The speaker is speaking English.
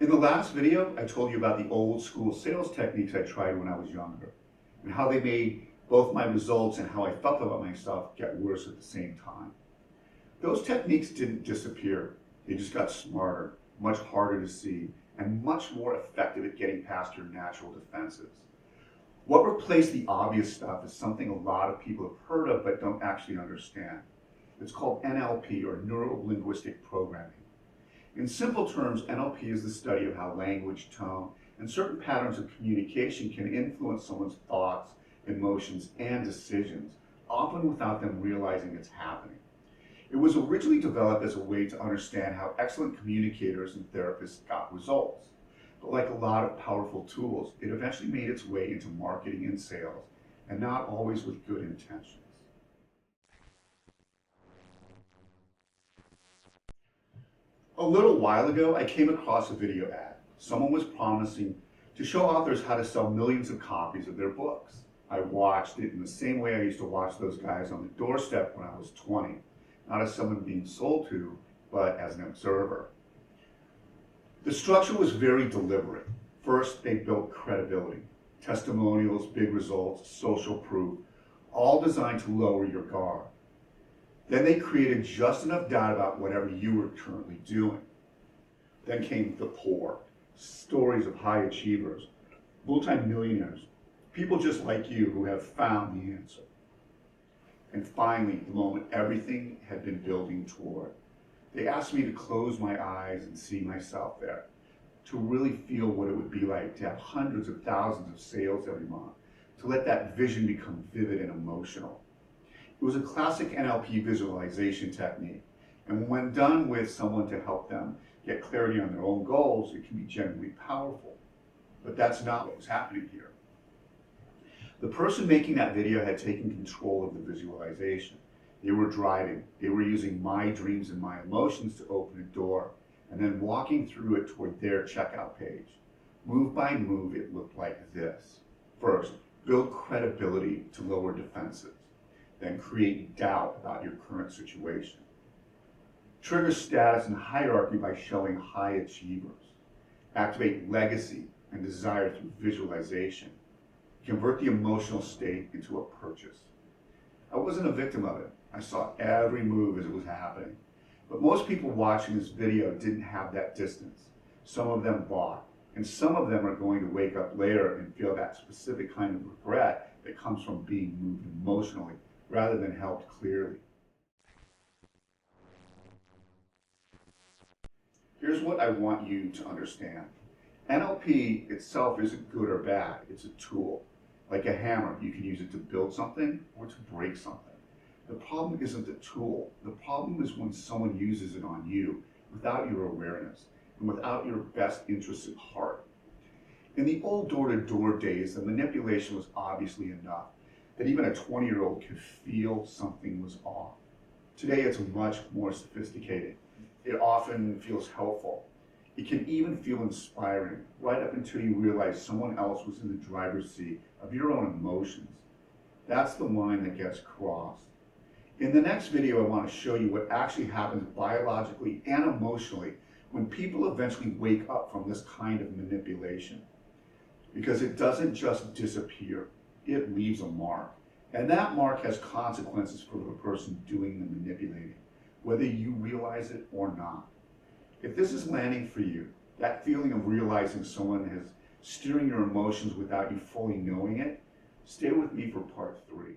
In the last video, I told you about the old school sales techniques I tried when I was younger and how they made both my results and how I felt about myself get worse at the same time. Those techniques didn't disappear. They just got smarter, much harder to see, and much more effective at getting past your natural defenses. What replaced the obvious stuff is something a lot of people have heard of but don't actually understand. It's called NLP, or Neuro-Linguistic Programming. In simple terms, NLP is the study of how language, tone, and certain patterns of communication can influence someone's thoughts, emotions, and decisions, often without them realizing it's happening. It was originally developed as a way to understand how excellent communicators and therapists got results. But like a lot of powerful tools, it eventually made its way into marketing and sales, and not always with good intentions. A little while ago, I came across a video ad. Someone was promising to show authors how to sell millions of copies of their books. I watched it in the same way I used to watch those guys on the doorstep when I was 20, not as someone being sold to, but as an observer. The structure was very deliberate. First, they built credibility, testimonials, big results, social proof, all designed to lower your guard. Then they created just enough data about whatever you were currently doing. Then came the pour, stories of high achievers, multi-millionaires, people just like you who have found the answer. And finally, the moment everything had been building toward, they asked me to close my eyes and see myself there, to really feel what it would be like to have hundreds of thousands of sales every month, to let that vision become vivid and emotional. It was a classic NLP visualization technique, and when done with someone to help them get clarity on their own goals, it can be genuinely powerful. But that's not what was happening here. The person making that video had taken control of the visualization. They were driving. They were using my dreams and my emotions to open a door, and then walking through it toward their checkout page. Move by move, it looked like this. First, build credibility to lower defenses. Then create doubt about your current situation. Trigger status and hierarchy by showing high achievers. Activate legacy and desire through visualization. Convert the emotional state into a purchase. I wasn't a victim of it. I saw every move as it was happening. But most people watching this video didn't have that distance. Some of them bought, and some of them are going to wake up later and feel that specific kind of regret that comes from being moved emotionally rather than helped clearly. Here's what I want you to understand. NLP itself isn't good or bad. It's a tool. Like a hammer, you can use it to build something or to break something. The problem isn't the tool. The problem is when someone uses it on you without your awareness and without your best interests at heart. In the old door-to-door days, the manipulation was obviously enough that even a 20-year-old could feel something was off. Today, it's much more sophisticated. It often feels helpful. It can even feel inspiring, right up until you realize someone else was in the driver's seat of your own emotions. That's the line that gets crossed. In the next video, I want to show you what actually happens biologically and emotionally when people eventually wake up from this kind of manipulation. Because it doesn't just disappear, it leaves a mark. And that mark has consequences for the person doing the manipulating, whether you realize it or not. If this is landing for you, that feeling of realizing someone is steering your emotions without you fully knowing it, stay with me for part 3.